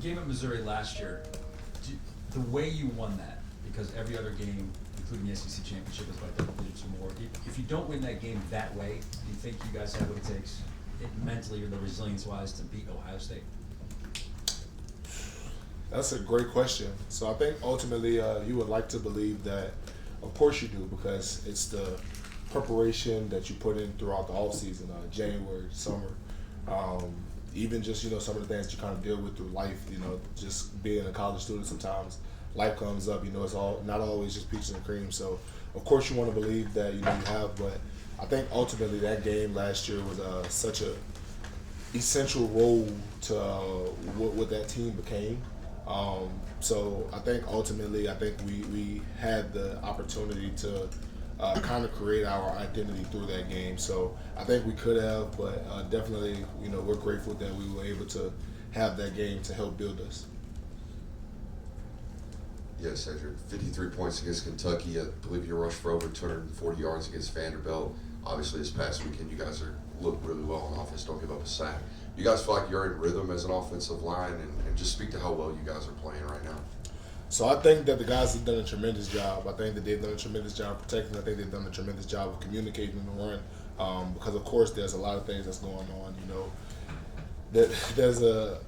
game at Missouri last year, the way you won that, because every other game, including the SEC championship, was by double digits or more. If you don't win that game that way, do you think you guys have what it takes, mentally or the resilience-wise, to beat Ohio State? That's a great question. So I think ultimately you would like to believe that, of course you do, because it's the preparation that you put in throughout the off season, January, summer, even just some of the things you kind of deal with through life. Just being a college student, sometimes life comes up. It's all not always just peaches and cream. So of course you want to believe that you have, but I think ultimately that game last year was such a essential role to what that team became. So I think ultimately, we had the opportunity to kind of create our identity through that game. So I think we could have, but definitely, we're grateful that we were able to have that game to help build us. Yes, Sedrick, 53 points against Kentucky. I believe you rushed for over 240 yards against Vanderbilt. Obviously, this past weekend, you guys look really well on offense. Don't give up a sack. You guys feel like you're in rhythm as an offensive line, and just speak to how well you guys are playing right now. So I think that the guys have done a tremendous job. I think that they've done a tremendous job protecting. I think they've done a tremendous job of communicating in the run, because of course there's a lot of things that's going on. That there's that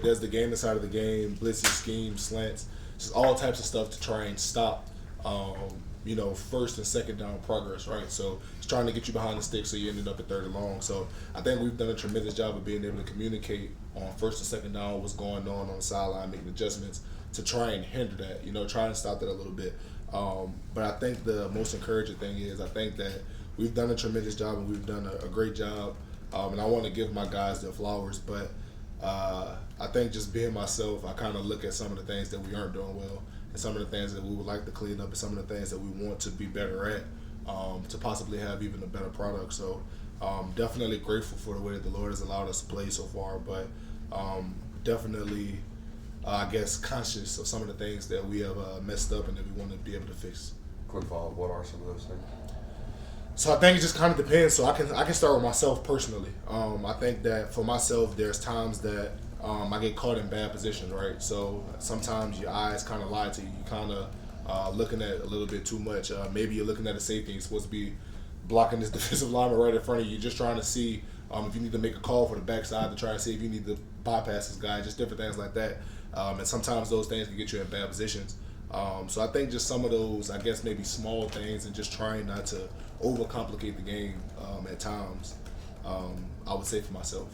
there's the game inside of the game, blitzes, schemes, slants, just all types of stuff to try and stop first and second down progress, right? So it's trying to get you behind the sticks so you ended up at third and long. So I think we've done a tremendous job of being able to communicate on first and second down what's going on the sideline, making adjustments to try and hinder that, try and stop that a little bit. But I think the most encouraging thing is I think that we've done a tremendous job and we've done a great job. And I want to give my guys their flowers, but I think just being myself, I kind of look at some of the things that we aren't doing well and some of the things that we would like to clean up and some of the things that we want to be better at, to possibly have even a better product. So definitely grateful for the way that the Lord has allowed us to play so far, but definitely, I guess, conscious of some of the things that we have messed up and that we want to be able to fix. Quick follow-up, what are some of those things? So I think it just kind of depends. So I can start with myself personally. I think that for myself, there's times that I get caught in bad positions, right? So sometimes your eyes kind of lie to you. You kind of looking at a little bit too much. Maybe you're looking at a safety. You're supposed to be blocking this defensive lineman right in front of you. You're just trying to see if you need to make a call for the backside to try to see if you need to bypass this guy, just different things like that. And sometimes those things can get you in bad positions. So I think just some of those, I guess, maybe small things and just trying not to overcomplicate the game at times, I would say for myself.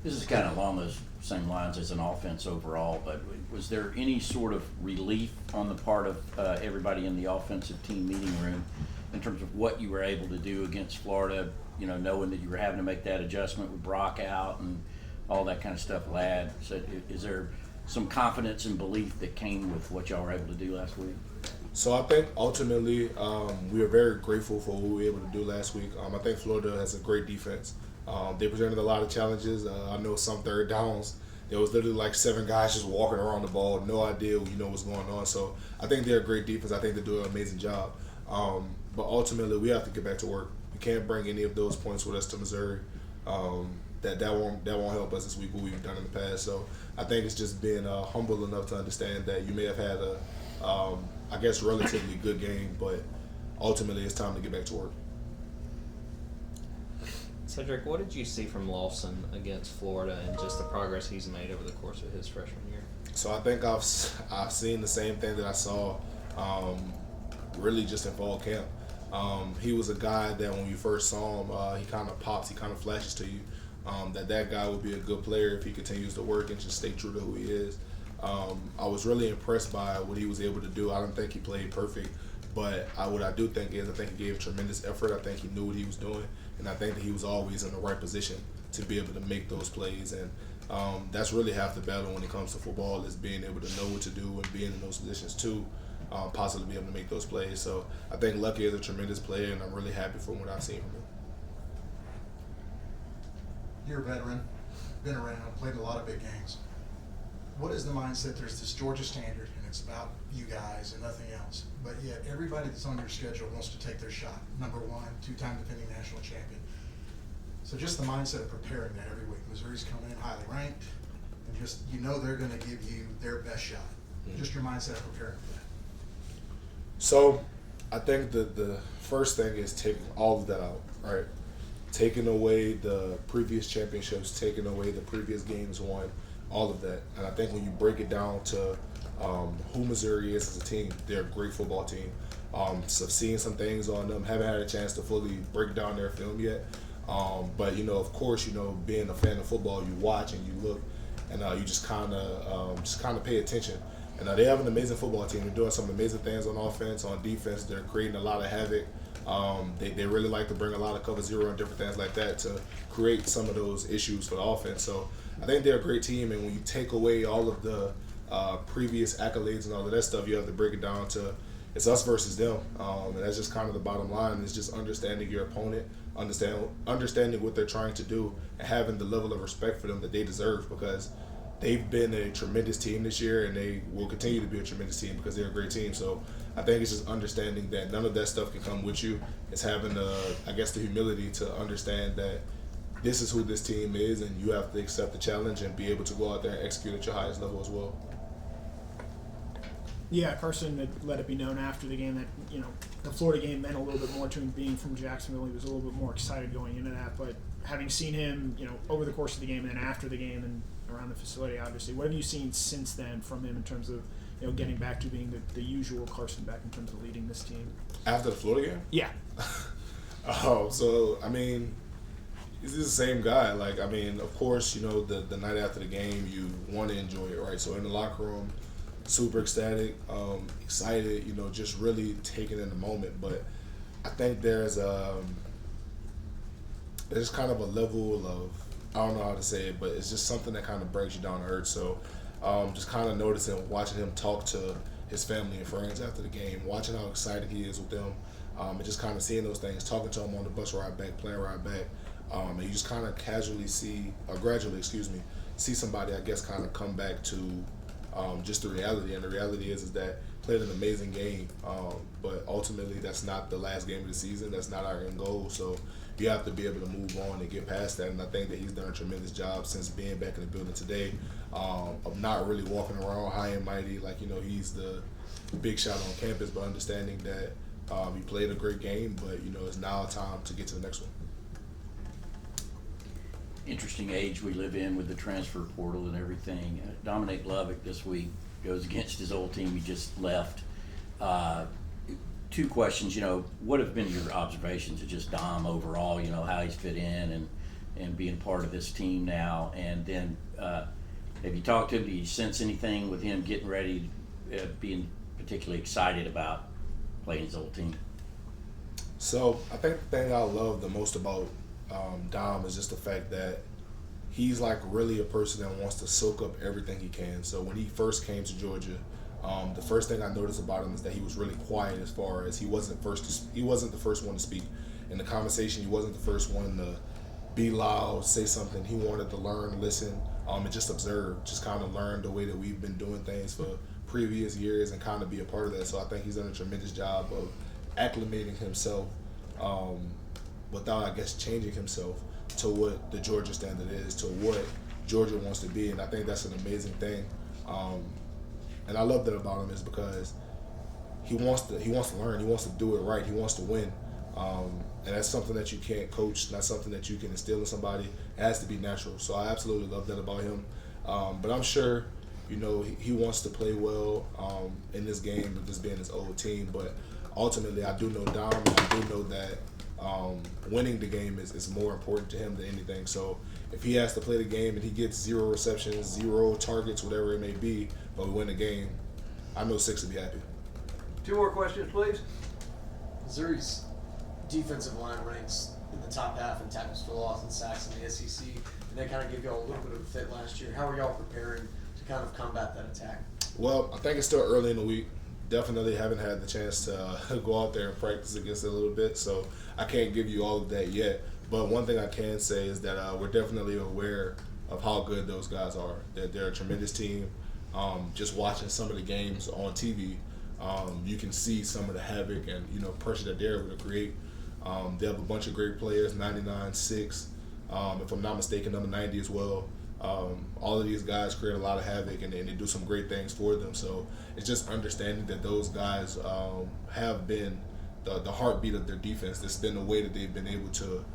This is kind of along those same lines as an offense overall, but was there any sort of relief on the part of everybody in the offensive team meeting room in terms of what you were able to do against Florida, knowing that you were having to make that adjustment with Brock out and all that kind of stuff, Ladd? So is there some confidence and belief that came with what y'all were able to do last week? So I think ultimately we are very grateful for what we were able to do last week. I think Florida has a great defense. They presented a lot of challenges. I know some third downs, there was literally like 7 guys just walking around the ball, no idea what's going on. So I think they're a great defense. I think they do an amazing job. But ultimately we have to get back to work. We can't bring any of those points with us to Missouri. That won't help us this week, what we've done in the past. So I think it's just being humble enough to understand that you may have had a I guess relatively good game, but ultimately it's time to get back to work. Sedrick, what did you see from Lawson against Florida and just the progress he's made over the course of his freshman year? So I think I've seen the same thing that I saw really just in fall camp. He was a guy that when you first saw him, he kind of pops, he kind of flashes to you that guy would be a good player if he continues to work and just stay true to who he is. I was really impressed by what he was able to do. I don't think he played perfect, but what I do think is I think he gave tremendous effort. I think he knew what he was doing, and I think that he was always in the right position to be able to make those plays. And that's really half the battle when it comes to football, is being able to know what to do and being in those positions too, possibly be able to make those plays. So I think Lucky is a tremendous player, and I'm really happy for what I've seen from him. You're a veteran, been around, played a lot of big games. What is the mindset? There's this Georgia standard, and it's about you guys and nothing else. But yet everybody that's on your schedule wants to take their shot. Number one, 2-time defending national champion. So just the mindset of preparing that every week. Missouri's coming in highly ranked, and just, you know they're gonna give you their best shot. Just your mindset of preparing for that. So I think the first thing is taking all of that out, right? Taking away the previous championships, taking away the previous games won, all of that. And I think when you break it down to who Missouri is as a team, they're a great football team. So seeing some things on them, haven't had a chance to fully break down their film yet. But, of course, being a fan of football, you watch and you look, and you just kind of pay attention. And they have an amazing football team. They're doing some amazing things on offense, on defense. They're creating a lot of havoc. They really like to bring a lot of cover zero and different things like that to create some of those issues for the offense. So I think they're a great team. And when you take away all of the previous accolades and all of that stuff, you have to break it down to it's us versus them. And that's just kind of the bottom line. It's just understanding your opponent, understanding what they're trying to do, and having the level of respect for them that they deserve, because they've been a tremendous team this year, and they will continue to be a tremendous team because they're a great team. So I think it's just understanding that none of that stuff can come with you. It's having, the humility to understand that this is who this team is, and you have to accept the challenge and be able to go out there and execute at your highest level as well. Yeah, Carson had let it be known after the game that, the Florida game meant a little bit more to him being from Jacksonville. He was a little bit more excited going into that. But having seen him, over the course of the game and then after the game and around the facility, obviously, what have you seen since then from him in terms of, getting back to being the usual Carson Beck in terms of leading this team? After the Florida game? Yeah. He's the same guy. Of course, the night after the game, you want to enjoy it, right? So in the locker room, super ecstatic, excited, just really taking in the moment. But I think there's kind of a level of, I don't know how to say it, but it's just something that kind of brings you down to earth. So just kind of noticing, watching him talk to his family and friends after the game, watching how excited he is with them, and just kind of seeing those things, talking to him on the bus ride back, plane ride back, and you just kind of gradually see somebody, I guess, kind of come back to just the reality. And the reality is that played an amazing game, but ultimately that's not the last game of the season. That's not our end goal. So you have to be able to move on and get past that. And I think that he's done a tremendous job since being back in the building today, of not really walking around high and mighty like, he's the big shot on campus, but understanding that he played a great game, but, it's now time to get to the next one. Interesting age we live in with the transfer portal and everything. Dominic Lovick this week goes against his old team he just left. Two questions, what have been your observations of just Dom overall, how he's fit in and being part of this team now? And then have you talked to him? Do you sense anything with him getting ready, being particularly excited about playing his old team? So I think the thing I love the most about Dom is just the fact that he's really a person that wants to soak up everything he can. So when he first came to Georgia, the first thing I noticed about him is that he was really quiet, as far as he wasn't the first one to speak in the conversation. He wasn't the first one to be loud, say something. He wanted to learn, listen, and just observe, just kind of learn the way that we've been doing things for previous years and kind of be a part of that. So I think he's done a tremendous job of acclimating himself without, I guess, changing himself to what the Georgia standard is, to what Georgia wants to be. And I think that's an amazing thing. And I love that about him, is because he wants to learn, he wants to do it right, he wants to win. And that's something that you can't coach, not something that you can instill in somebody. It has to be natural. So I absolutely love that about him. But I'm sure, he wants to play well in this game with this being his old team. But ultimately, I do know Dom, and I do know that winning the game is more important to him than anything. So if he has to play the game and he gets 0 receptions, 0 targets, whatever it may be, but we win the game, I know Six will be happy. 2 more questions, please. Missouri's defensive line ranks in the top half in tackles for loss and sacks in the SEC, and they kind of gave y'all a little bit of a fit last year. How are y'all preparing to kind of combat that attack? Well, I think it's still early in the week. Definitely haven't had the chance to go out there and practice against it a little bit, so I can't give you all of that yet. But one thing I can say is that we're definitely aware of how good those guys are. That they're a tremendous team. Just watching some of the games on TV, you can see some of the havoc and pressure that they're able to create. They have a bunch of great players, 99, 6, if I'm not mistaken, number 90 as well. All of these guys create a lot of havoc, and they do some great things for them. So it's just understanding that those guys have been the heartbeat of their defense. That's been the way that they've been able to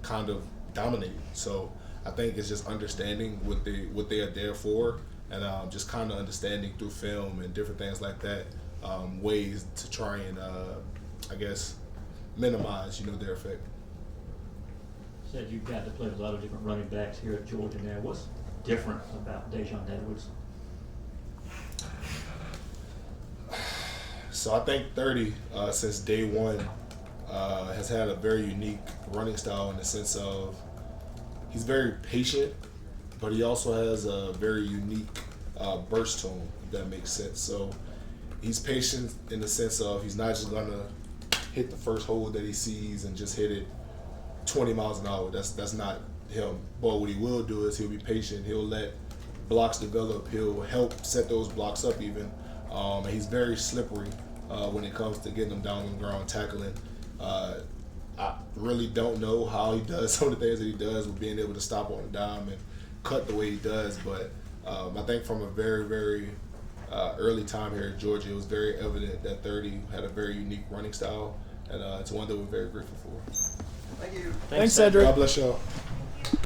kind of dominate. So I think it's just understanding what they are there for, and just kind of understanding through film and different things like that, ways to try and I guess minimize their effect. Said you've got to play with a lot of different running backs here at Georgia now. What's different about Dejon Edwards? So I think 30, since day one, has had a very unique running style in the sense of he's very patient, but he also has a very unique burst to him, if that makes sense. So he's patient in the sense of he's not just going to hit the first hole that he sees and just hit it 20 miles an hour. That's not him. But what he will do is he'll be patient. He'll let blocks develop. He'll help set those blocks up even. And he's very slippery when it comes to getting them down on the ground, tackling. I really don't know how he does some of the things that he does with being able to stop on a dime and cut the way he does. But I think from a very, very early time here at Georgia, it was very evident that 30 had a very unique running style, and it's one that we're very grateful for. Thank you. Thanks, Sedrick. God bless y'all.